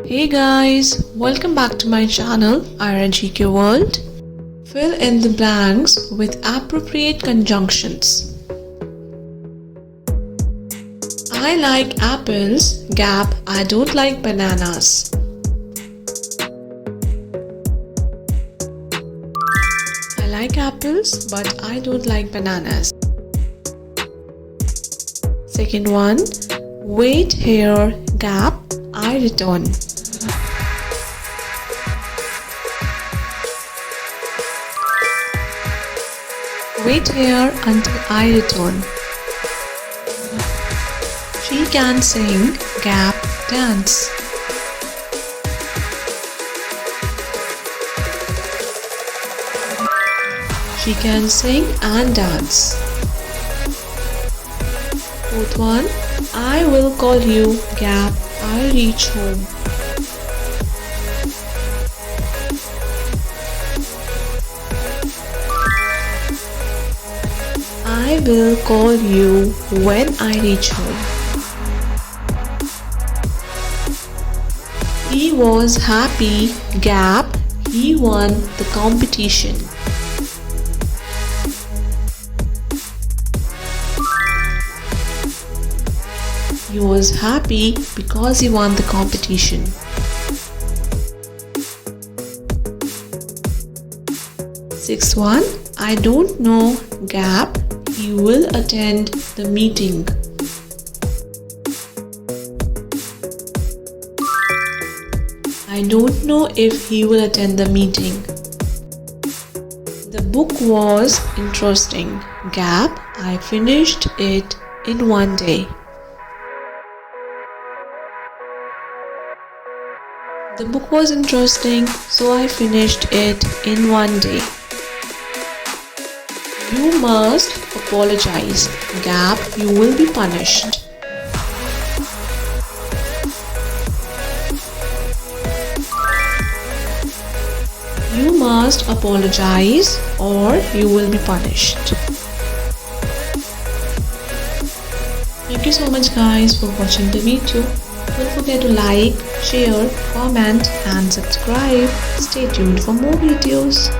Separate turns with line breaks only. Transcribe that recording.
Hey guys, welcome back to my channel Ayra GK World. Fill in the blanks with appropriate conjunctions. I like apples, gap, I don't like bananas. I like apples, but I don't like bananas. Second one, wait here, gap, I return. Wait here until I return. She can sing, gap, dance. She can sing and dance. Fourth one, I will call you, gap, I'll reach home. I will call you when I reach home. He was happy, gap, he won the competition. He was happy because he won the competition. Sixth one, I don't know, gap, he will attend the meeting. I don't know if he will attend the meeting. The book was interesting, gap, I finished it in one day. The book was interesting, so I finished it in one day. You must apologize, gap, you will be punished. You must apologize or you will be punished. Thank you so much guys for watching the video. Don't forget to like, share, comment and subscribe. Stay tuned for more videos.